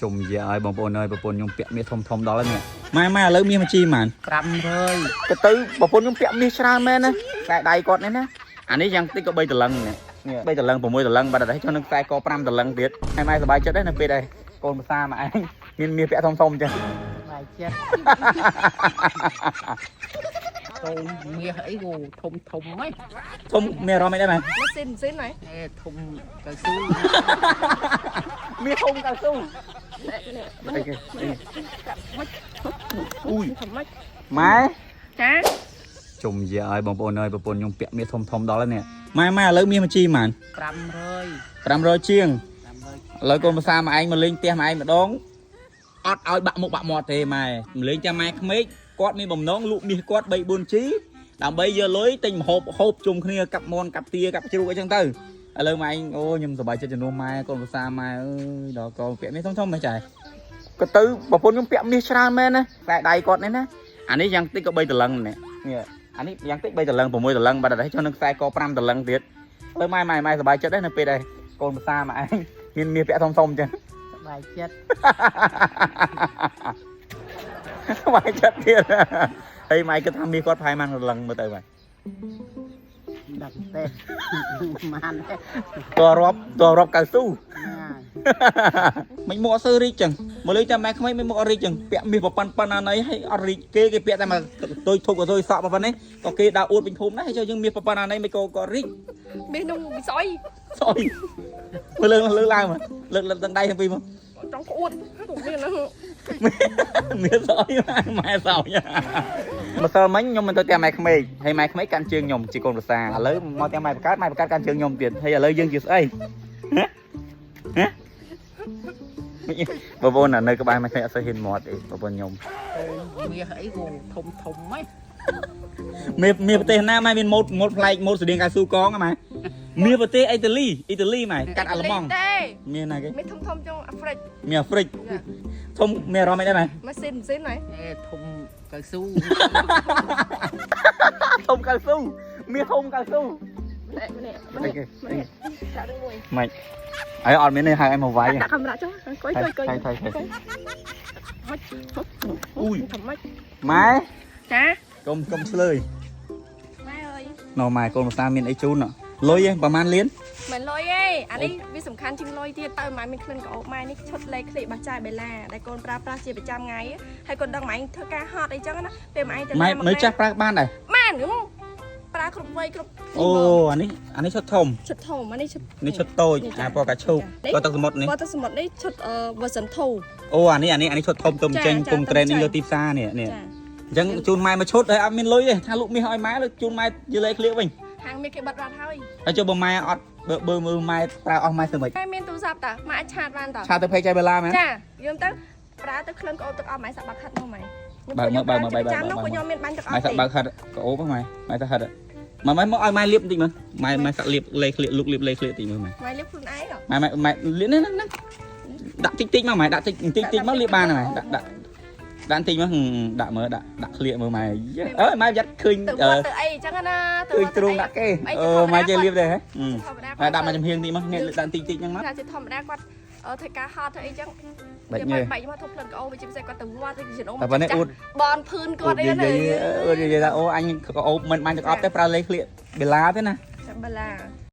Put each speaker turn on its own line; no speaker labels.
ជុំយាឲ្យបងប្អូនអើយប្រពន្ធខ្ញុំពាក់មាសធំធំដល់ហើយនេះម៉ែឥឡូវមាសមកជីហ្មង500ក៏ទៅប្រពន្ធខ្ញុំពាក់មាសច្រើនមែនណាខ្សែដៃគាត់នេះណាអានេះយ៉ាងតិចក៏3តលឹងនេះ3តលឹង6តលឹងបាត់តែចុះនឹងខ្សែក5តលឹងទៀតហើយម៉ែសប្បាយចិត្តទេនៅពេលដែរកូនភាសាមកឯងមានមាសពាក់ធំធំចឹងបាយចិត្តកូនមាសអីគូធំហ៎ធំមានអារម្មណ៍អីដែរម៉ែស៊ីនហ៎ធំកៅស៊ូមាសធំកៅស៊ូអូយម៉ែចាជុំយាឲ្យបងប្អូនអើយប្រពន្ធខ្ញុំពាក់មាសធំដល់ហើយនេះម៉ែឥឡូវមាសមកជីហ្មង500ជាងឥឡូវកូនភាសាមកឯងមកលេងផ្ទះមកឯងម្ដងអត់ឲ្យបាក់មុខបាក់មាត់ទេម៉ែមកលេងចាំម៉ែក្មេកគាត់មានបំណងលក់មាសគាត់ 3-4 ជីដើម្បីយកលុយទិញម្ហូបហូបជុំគ្នាកាប់មន់កាប់ទាកាប់ជ្រូកអីចឹងទៅឥឡូវម៉ែឯងអូខ្ញុំសប្បាយចិត្តជំនួសម៉ែកូនភាសាម៉ែអើយដល់កូនពាក់មាសធំមិនចាក៏ទៅប្រពន្ធខ្ញុំពាក់មាសច្រើនមែនណាខ្សែដៃគាត់នេះណាអានេះយ៉ាងតិចក៏3តលឹងនេះអានេះយ៉ាងតិច3តលឹង6តលឹងបាត់តែចុះនឹងខ្សែក5តលឹងទៀតឥឡូវម៉ែសប្បាយចិត្តទេនៅពេលដែរកូនភាសាម៉ែឯងមានមាសពាក់ធំចឹងសប្បាយចិត្តសប្បាយចិត្តទៀតហើយម៉ែគិតថាមាសគាត់ផែម៉ានតលឹងមើលទៅម៉ែដាក់ទេម៉ានតរាប់កៅស៊ូមិនមកអត់សើរីកចឹងមកលេងតាមម៉ែក្មេងមិនមកអត់រីកចឹងពាក់មាសប៉ុណ្ណាណីហើយអត់រីកគេពាក់តែមកទុយធុកក៏ទុយសក់ប៉ុណ្ណេះក៏គេដើរអួតពេញភូមិដែរហើយចុះយើងមាសប៉ុណ្ណាណីមិនក៏រីកមាសនោះស្អុយមើលលើឡើងមើលលើទាំងដៃទាំងពីរមកចង់អួតពុកមានណាមាសស្អុយម៉ែស្អុយម្សិលមិញខ្ញុំមិនទៅત્યાંម៉ែក្មេកហើយម៉ែក្មេកកាន់ជើងខ្ញុំជាកូនភាសាឥឡូវមកત્યાંម៉ែបកើតកាន់ជើងខ្ញុំទៀតហើយឥឡូវយើងជាស្អីបងប្អូននៅក្បែរម៉ែក្មេកអត់សូវហ៊ានមាត់ទេបងប្អូនខ្ញុំមាសអីគូធំហ៎មាសប្រទេសណាម៉ែមានម៉ូតប្លែកម៉ូតស្តៀងកៅស៊ូកងម៉ែមាសប្រទេសអ៊ីតាលីម៉ែកាត់អាល្លឺម៉ង់មានណាគេមាសធំចុងអាហ្វ្រិកមានអាហ្វ្រិកធំមានអារម្មណ៍អីដែរម៉ែម៉ែស៊ីនហ៎ធំកៅស៊ូធំកៅស៊ូមាសធំកៅស៊ូនេះចាក់មួយម៉េចអីអត់មានទេហៅឲ្យមកវាយដាក់កាមេរ៉ាចុះកុយអូយម៉ែចាកុំឆ្លើយម៉ែអើយណ៎ម៉ែកូនភាសាមានអីជូនលុយឯងប្រហែលលានមិនលុយទេអានេះវាសំខាន់ជាងលុយទៀតតើម៉ែមានក្លិនក្អូបម៉ែនេះឈុតលេខឃ្លីរបស់ចាយបេឡាដែលកូនប្រើប្រាស់ជាប្រចាំថ្ងៃហើយកូនដឹងម៉ែធ្វើការហត់អីចឹងណាពេលម៉ែទៅម៉ែនៅចាស់ប្រើបានដែរម៉ែប្រើគ្រប់វ័យគ្រប់អូអានេះឈុតធំអានេះឈុតតូចអាពណ៌កាឈូកពណ៌ទឹកសមុទ្រនេះពណ៌ទឹកសមុទ្រនេះឈុតversion 2អូអានេះឈុតធំទំចេញពងត្រេននេះលើទីផ្សារនេះអញ្ចឹងជូនម៉ែមួយឈុតហើយអត់មានលុយទេថាលក់មាសឲ្យម៉ែលើជូនម៉ែយលេឃ្លៀកវិញហាងមាសគេបិទរត់ហើយចុះបើម៉ែអត់បើមើលម៉ែប្រើអស់ម៉ែធ្វើម៉េចម៉ែមានទូរស័ព្ទតាម៉ែអាចឆាតបានតាឆាតទៅពេកចៃបេឡាមែនចាយើងទៅប្រើទៅក្លិនក្អូបទឹកអស់ម៉ែសាក់បាក់ខាត់នោះម៉ែបើមើលចាំនោះខ្ញុំមានបាញ់ទឹកអស់ទេម៉ែសាក់បាក់ខាត់ក្អូបហ្នឹងម៉ែទៅហាត់ម៉ែមកឲ្យម៉ែលាបបន្តិចមើលម៉ែសាក់លាបលេឃ្លៀកលុកលាបលេឃ្លៀកតិចមើលម៉ែលាបខ្លួនឯងម៉ែលាបនេះដាក់តិចមកម៉ែដាក់តិចមកលាបបានម៉ែដាក់បន្តិចមកដាក់មើលដាក់ឃ្លៀកមើលម៉ែអើម៉ែយ៉ាត់ឃើញទៅអីអញ្ចឹងណាទៅទ្រូងដាក់គេម៉ែចេះលាបទេហ៎ម៉ែដាក់មកចំហៀងតិចមកនេះដាក់តិចហ្នឹងមកជាធម្មតាគាត់ធ្វើការហត់ធ្វើអីចឹងបែកមកធប់ផ្លិនក្អូវាជាពិសេសគាត់ទៅវត្តទៅជាអូមកចាស់បនភឿនគាត់អីហ្នឹងនិយាយថាអូអញក្អូមិនបាញ់ទឹកអប់ទេប្រើលេខឃ្លៀកបេឡាទេណាបេឡា